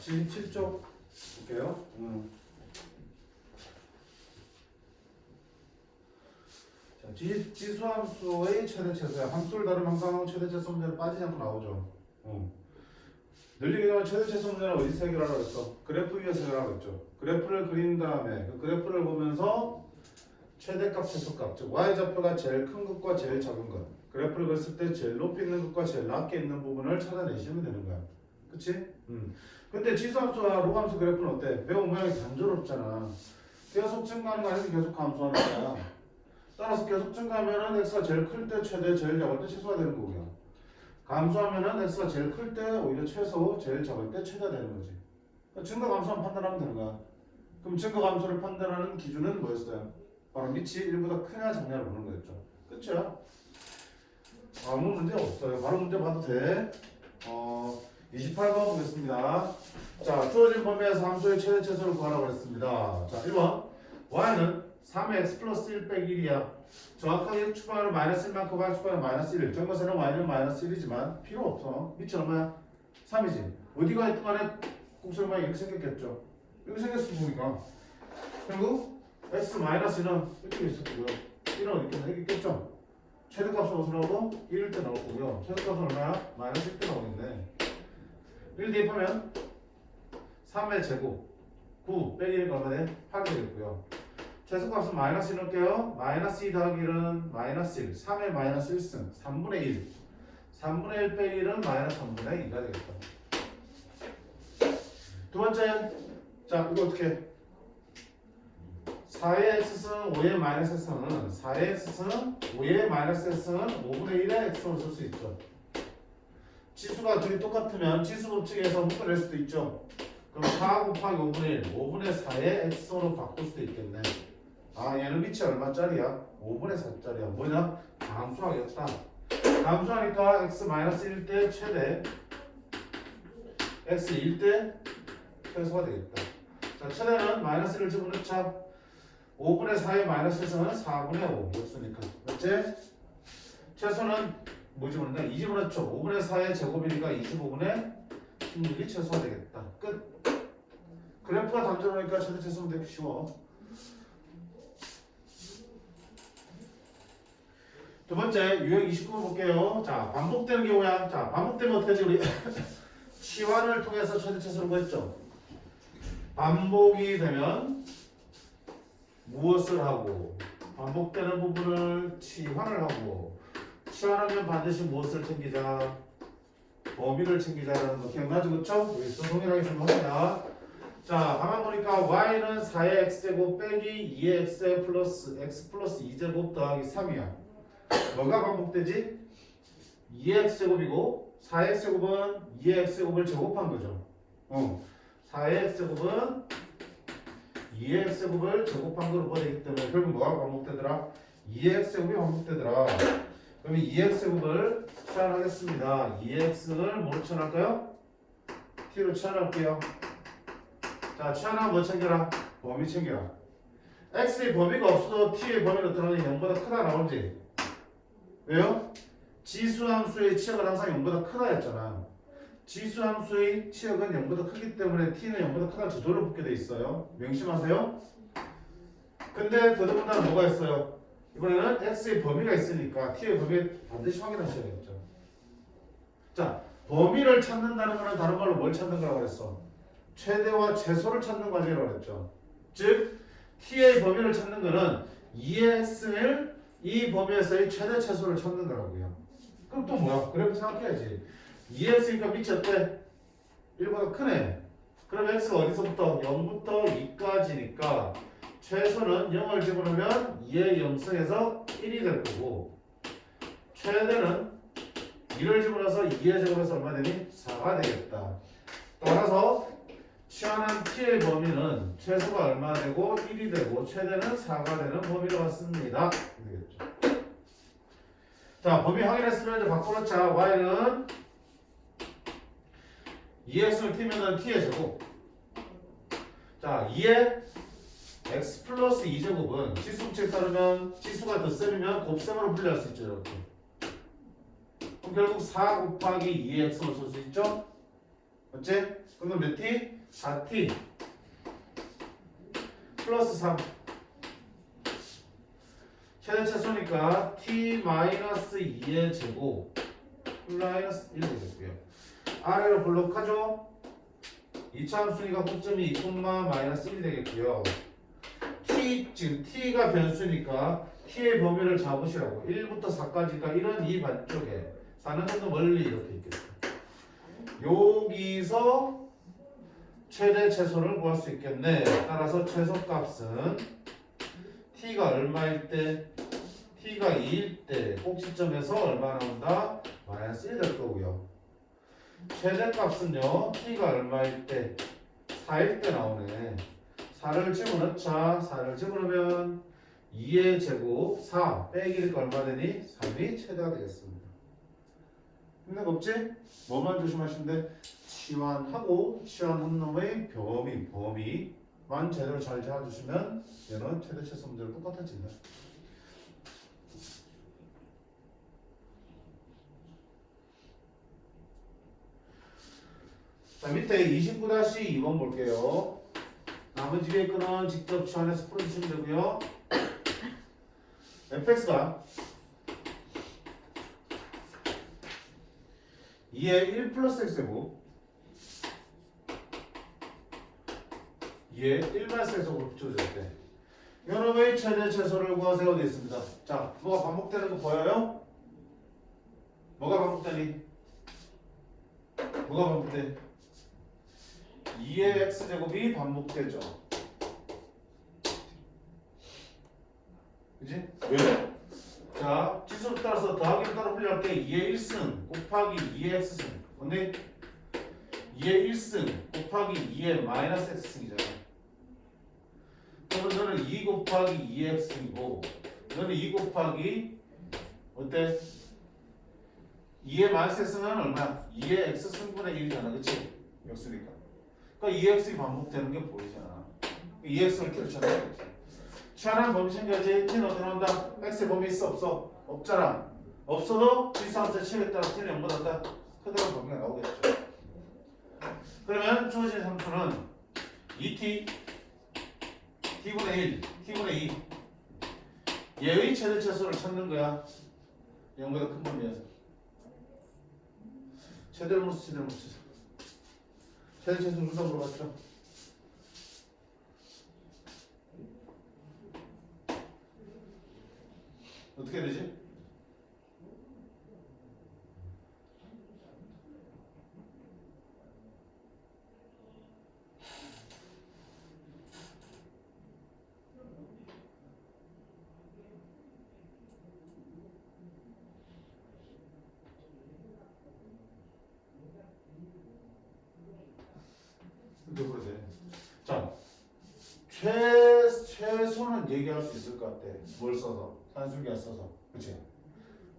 77쪽 볼게요. 자, 지수함수의 최대 최소야. 함수를 다루면 항상 최대 최소 문제는 빠지지 않고 나오죠. 늘리게 되면 최대 최소 문제는 어디서 해결하라고 했어? 그래프 위에서 해결하라고 했죠. 그래프를 그린 다음에 그 그래프를 보면서 최대값, 최소값, 즉 y좌표가 제일 큰 것과 제일 작은 것, 그래프를 그렸을 때 제일 높이 있는 것과 제일 낮게 있는 부분을 찾아내시면 되는 거야. 그치? 근데 지수함수와 로함수 그래프는 어때? 매우 모양이 단조롭잖아. 계속 증가하는 거 아니면 계속 감소하는 거야. 따라서 계속 증가하면은 x가 제일 클 때 최대, 제일 작을 때 최소가 되는 거고요. 감소하면은 x가 제일 클 때 오히려 최소, 제일 작을 때 최대가 되는 거지. 그러니까 증가 감소만 판단하면 되는 거야. 그럼 증가 감소를 판단하는 기준은 뭐였어요? 바로 밑이 1보다 크냐 작냐를 보는 거였죠. 그쵸? 아무 문제 없어요. 바로 문제 봐도 돼. 28번 보겠습니다. 자, 주어진 범위에서 함수의 최대 최소를 구하라고 했습니다. 자, 1번 y는 3의 x 플러스 1 빼기 1이야. 정확하게 축방하는 마이너스 1만큼 y 축방하는 마이너스 1. 정것에는 y는 마이너스 1이지만 필요 없어. 밑이 얼마야? 3이지. 어디가 있든 간에 곡선이 이렇게 생겼겠죠. 이렇게 생겼을 보니까. 그리고 x 마이너스 1은 이렇게 있었고요. 1은 이렇게 생겼겠죠. 최대값은 어디서 나오고? 1일 때 나올 거고요. 최대값은 얼마야? 마이너스 1 때 나오겠네. 1 대입하면 3의 제곱 9 빼기 1가 얼마 돼? 8이 되겠고요. 최소값은 마이너스 1 넣을게요. 마이너스 2 더하기 1은 마이너스 1. 3의 마이너스 1승 3분의 1. 3분의 1 빼기 1은 마이너스 3분의 2가 되겠다. 두 번째. 자, 이거 어떻게? 4의 x승 5의 마이너스 x승은 4의 x승 5의 마이너스 x승은 5분의 1의 x승을 쓸 수 있죠. 지수가 둘이 똑같으면 지수 법칙에서 묶어낼 수도 있죠. 그럼 4 곱하기 5분의 1, 5분의 4의 x승으로 바꿀 수도 있겠네. 아, 얘는 밑이 얼마짜리야? 5분의 4짜리야. 뭐냐? 감소하겠다. 감소하니까 x 마이너스 1 때 최대, x 1 때 최소가 되겠다. 자, 최대는 마이너스 1을 집어넣자. 5분의 4의 마이너스 1승은 4분의 5 였으니까. 맞지? 최소는 뭐 집어넣나? 2 집어넣죠. 5분의 4의 제곱이니까 25분의 16이 최소가 되겠다. 끝. 그래프가 단조로우니까 최대 최소는 되게 쉬워. 두 번째, 유형 29번 볼게요. 자, 반복되는 경우야. 자, 반복되면 어떻게 하지? 우리 치환을 통해서 최대 최소를 구했죠. 반복이 되면 무엇을 하고, 반복되는 부분을 치환을 하고, 치환하면 반드시 무엇을 챙기자? 범위를 챙기자라는 거 기억나죠? 그쵸? 여기서 동일하게 준비합니다. 자, 가만 보니까 y는 4의 x제곱 빼기 2의 x 플러스 2제곱 더하기 3이야. 뭐가 반복되지? 2의 x제곱이고 4의 x제곱은 2의 x제곱을 제곱한 거죠. 4의 x제곱은 2의 x제곱을 제곱한 거로 보내기 때문에 결국 뭐가 반복되더라? 2의 x제곱이 반복되더라. 그럼 2의 x제곱을 치환하겠습니다. 2의 x를 뭐로 치환할까요? t로 치환할게요. 자, 치환하면 뭐 챙겨라? 범위 챙겨라. x의 범위가 없어도 t의 범위는 어떠하니 0보다 크다 나오지? 왜요? 지수함수의 치역은 항상 0보다 크다 했잖아. 지수함수의 치역은 0보다 크기 때문에 t는 0보다 크다는 저절로 붙게 돼 있어요. 명심하세요. 근데 더더군다나 뭐가 있어요? 이번에는 x의 범위가 있으니까 t의 범위 반드시 확인하셔야겠죠. 자, 범위를 찾는다는 것은 다른 말로 뭘 찾는 거라고 그랬어? 최대와 최소를 찾는 과정이라고 그랬죠. 즉 t의 범위를 찾는 것은 2의 x를 이 범위에서의 최대 최소를 찾는 거라고요. 그럼 또 뭐야? 그래프 생각해야지. 2의 x니까 밑이 어때? 1보다 크네. 그럼 x가 어디서부터? 0부터 2까지니까 최소는 0을 집어넣으면 2의 0승에서 1이 될 거고, 최대는 2를 집어넣어서 2의 제곱에서 얼마 되니? 4가 되겠다. 따라서 치환한 t의 범위는 최소가 얼마 되고 1이 되고 최대는 4가 되는 범위로 왔습니다. 되겠죠. 자, 범위 확인했으면 이제 바꿔놓자. y는 2x를 t면은 t의 제곱. 자, 2의 x 플러스 2제곱은 지수법칙에 따르면 지수가 덧셈이면 곱셈으로 분리할 수 있죠. 이렇게. 그럼 결국 4 곱하기 2의 x를 쓸 수 있죠? 맞지? 그러면 몇 t? 4t 플러스 3 최대 최소니까 t 마이너스 2의 제곱 플러스 1 되겠고요. 아래로 블록하죠. 2차 함수니까 고점이 2, 마이너스 1이 되겠고요. 지금 t가 변수니까 t의 범위를 잡으시라고. 1부터 4까지가 이런 이 반쪽에 4는 좀 더 멀리 이렇게 있겠죠. 여기서 최대 최소를 구할 수 있겠네. 따라서 최소값은 t가 얼마일 때? t가 2일 때 꼭지점에서 얼마 나온다? 마이너스 1 될 거고요. 최대값은요 t가 얼마일 때? 4일 때 나오네. 4를 집어넣자. 4를 집어넣으면 2의 제곱 4 빼기 1가 얼마 되니? 3이 최대가 되겠습니다. 힘든 거 없지? 뭐만 조심하시는데 치환한 놈의 범위만 제대로 잘 잡아주시면 얘는 최대 최소 문제로 똑같아진다. 자, 밑에 29-2번 볼게요. 나머지 위에 거는 직접 치환해서 풀어주시면 되고요. fx가 2의 1 플러스 x제곱 2의 1 마이너스 x제곱으로 붙여줄 때 요놈의 최대 최소를 구하세요 되어 있습니다. 자, 뭐가 반복되는 거 보여요? 뭐가 반복되니? 뭐가 반복돼? 2의 x제곱이 반복되죠. 그지? 왜? 자, 지수를 따라서 더하기를 따로 풀려할 때 2의 1승 곱하기 2의 x승. 근데 2의 1승 곱하기 2의 마이너스 x승이잖아. 그러면 너는 2 곱하기 2의 x승이고 너는 2 곱하기 어때? 2의 마이너스 x승은 얼마야? 2의 x승분의 1이잖아. 그치? 역수니까. 그러니까 2x이 반복되는 게 보이잖아. 2x를 결정해야지. 치환한 범위 생겨야지. t는 어디 나온다? x의 범위 있어 없어? 없잖아. 없어도 지수함수의 칙에 따라 t는 0보다 크다는 범위가 나오겠죠. 그러면 주어진 함수는 2t t분의 1 t분의 2 얘의 최대 최소를 찾는 거야. 0보다 큰 범위에서 최대를 못 쓰. 최대 최소 누가 물어봤죠? 어떻게 되지? 이렇게 그러지. 자, 최소는 얘기할 수 있을 것 같아. 뭘 써서? 산술기가 써서. 그치?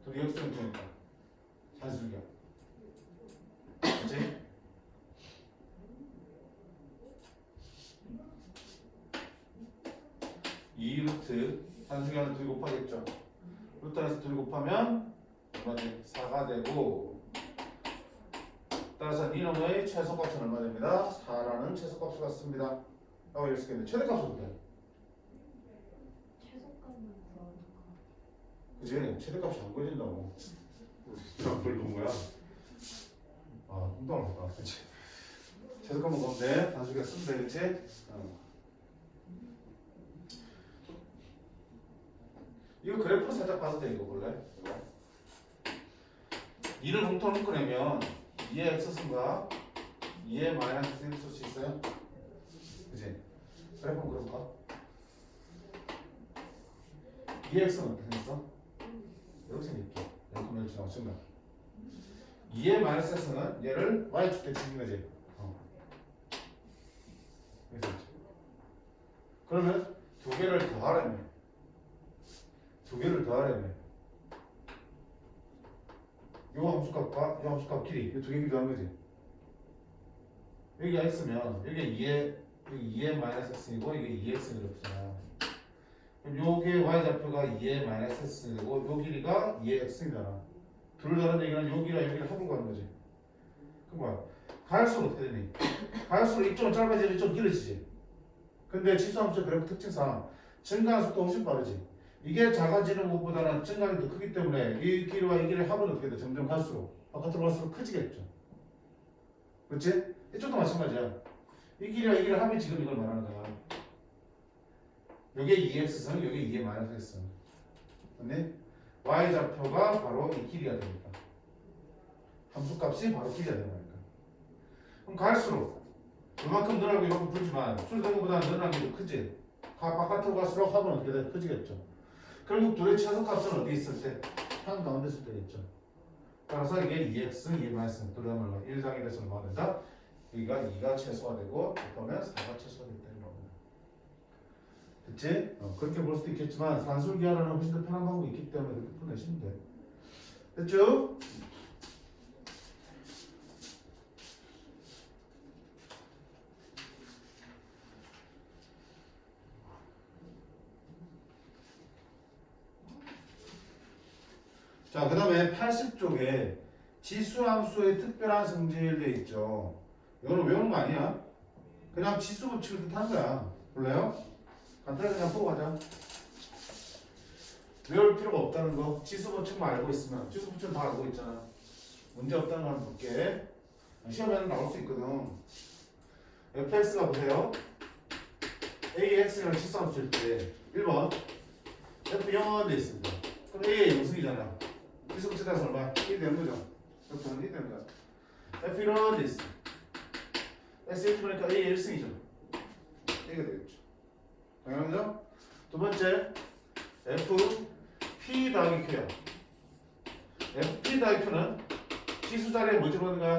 둘이 역수는 되니까. 산술기가. 그치? 이 루트 산술기하는 둘이 곱하겠죠. 루트 안에서 둘이 곱하면 얼마지? 4가 되고 따라서 니놈의 최소값은 얼마 됩니다? 4라는 최소값을 갖습니다. 라고 이럴 수 있겠는데 최대값은 어떻게 해? 최소값만 구하니까. 그치? 최대값이 안 구해진다고. 그걸 본 거야? 아, 운동을 볼까? 그치? 최소값만 구하면 돼. 단수기가 쓰면 돼, 그치? 이거 그래프로 살짝 봐도 돼, 이거 볼래? 이거. 2를 공통으로 꺼내면 2의 x승과 2의 마이너스 x승 쓸 수 있어요? 그치? 그래프 한번 그려볼까? 2x는 어떻게 생겼어? 이렇게 생겼게. 이렇게 지나고 측면. 2의 마이너스 x는 얘를 y축대 치는 거지. 이렇게 생겼지. 그러면 두 개를 더하려면 요 함수값과 요 함수값 길이 이 두 개 길이 하는 거지. 여기가 x면 여기 2의 마이너스 x이고 이게 2x는 이렇잖아. 그럼 요게 y좌표가 2의 마이너스 x이고 요 길이가 2의 x이잖아. 둘 다른 얘기는 여기랑 여기를 합을 구하는 거지. 그럼 뭐야? 갈수록 어떻게 되니? 갈수록 이쪽은 짧아지고 이쪽은 길어지지. 근데 지수함수의 그래프 특징상 증가하는 속도가 훨씬 빠르지. 이게 작아지는 것보다는 증가하기 더 크기 때문에 이 길이와 이 길이의 합은 어떻게 돼? 점점 갈수록 바깥으로 갈수록 커지겠죠. 그렇지? 이쪽도 마찬가지야. 이 길이와 이 길이의 합이 지금 이걸 말하는 거야. 요게 2x선, 요게 2의 마이너스 x선. 근데 y좌표가 바로 이 길이가 됩니다. 함수값이 바로 길이가 되는 거니까. 그럼 갈수록 그만큼 늘어나고 이만큼 줄지만 줄던 것보다 늘어나는 게 더 크지. 바깥으로 갈수록 합은 어떻게 돼? 커지겠죠. 결국 둘의 최소값은 어디 있을 때? 한 가운데 있을 때겠죠. 따라서 이게 2x, 2의 마이너스 그러면 1당이 돼서 얼마가 된다? 여기가 2가 최소가 되고 그러면 4가 최소가 된다는 겁니다. 됐지? 그렇게 볼 수도 있겠지만 산술기하라는 훨씬 더 편한 방법이 있기 때문에 그렇게 풀어내시면 돼. 됐죠? 자, 그 다음에 80쪽에 지수함수의 특별한 성질 돼 있죠. 이거는 외우는 거 아니야. 그냥 지수 법칙을 뜻하는 거야. 볼래요? 간단하게 그냥 보고 가자. 외울 필요가 없다는 거. 지수 법칙만 알고 있으면 지수 법칙은 다 알고 있잖아. 문제 없다는 거 한번 볼게. 시험에는 나올 수 있거든. fx가 보세요. ax이라는 지수함수일 때 1번 f 0은 돼 있습니다. 그럼 a의 영승이잖아. 지수 법칙 따라서 얼마? 1 되는 거죠. F는 1 되는 거야. f 1은 돼 있어. s 1번이니까 a의 1승이죠. A가 되겠죠. 당연하죠? 두 번째 f p 더하기 q야. f p 더하기 q는 지수 자리에 뭐 들어가는 거야?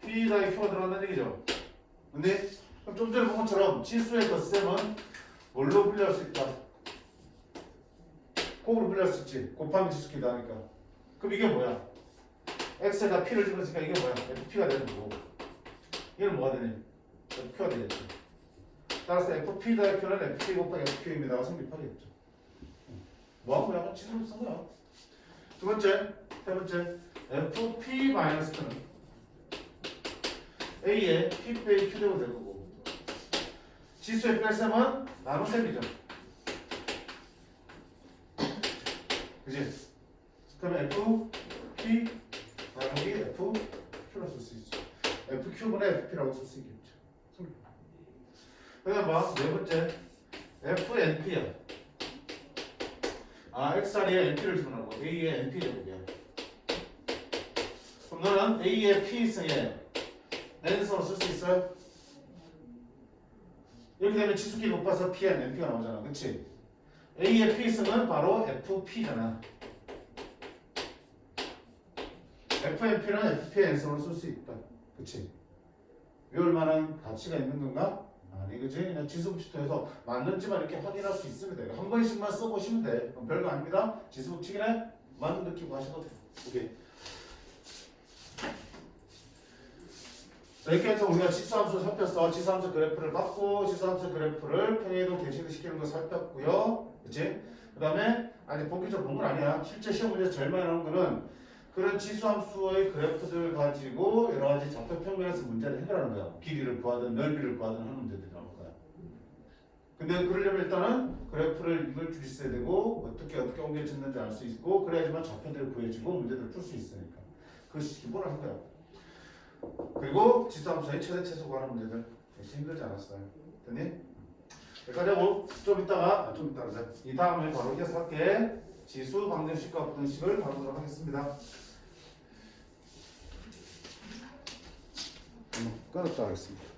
p 더하기 q가 들어간다는 얘기죠. 근데 좀 전에 본 것처럼 지수의 덧셈은 뭘로 분류할 수 있다? 곱으로 분류할 수 있지. 곱하기 지수끼리 나니까. 그럼 이게 뭐야? x에다 p를 집어넣으니까 이게 뭐야? fp가 되는 거고. 얘는 뭐가 되니? fq가 되겠죠. 따라서 fp 더하기 q는 fp 곱하기 fq입니다가 성립하겠죠. 뭐하고 약간 지수로 쓴 거야. 두 번째, 세 번째, fp 마이너스 q는 a에 p 빼기 q 되고 될 거고, 지수의 뺄셈은 나눗셈이죠. 그지? 그러면 fp 나누기 fq로 쓸 수 있죠. fq분의 fp라고 쓸 수 있겠죠. 그 다음 봐, 네 번째 fnp야. x자리에 np를 집어넣고 a의 np 제곱이야. 그럼 너는 a의 p승에 n승으로 쓸 수 있어요? 이렇게 되면 지수끼리 곱해서 pn, np가 나오잖아. 그치? a의 p승은 바로 fp잖아. fnp는 fp의 n승으로 쓸 수 있다. 그치? 외울 만한 가치가 있는 건가? 아니, 그치? 그냥 지수법칙 통해서 맞는지만 이렇게 확인할 수 있으면 돼요. 한 번씩만 써보시면 돼. 그럼 별거 아닙니다. 지수법칙이네? 맞는 느낌 하셔도 돼요. 오케이. 자, 이렇게 해서 우리가 지수함수 살폈어. 지수함수 그래프를 받고 지수함수 그래프를 평행이동 대칭을 시키는 거 살폈고요. 그치? 그 다음에 아직 본격적으로 본 건 아니야. 실제 시험 문제에서 제일 많이 나오는 거는 그런 지수함수의 그래프들 가지고 여러 가지 좌표 평면에서 문제를 해결하는 거야. 길이를 구하든 넓이를 구하든 하는 문제들이 나올 거야. 근데 그러려면 일단은 그래프를 읽을 줄 있어야 되고 어떻게 옮겨졌는지 알 수 있고 그래야지만 좌표들을 구해지고 문제들을 풀 수 있으니까 그것이 기본을 한 거야. 그리고 지수함수의 최대 최소 구하는 문제들 역시 힘들지 않았어요. 됐니? 여기까지 하고 좀 이따가 이 다음에 바로 이어서 할게. 지수 방정식과 부등식을 다루도록 하겠습니다. 끊었다 하겠습니다.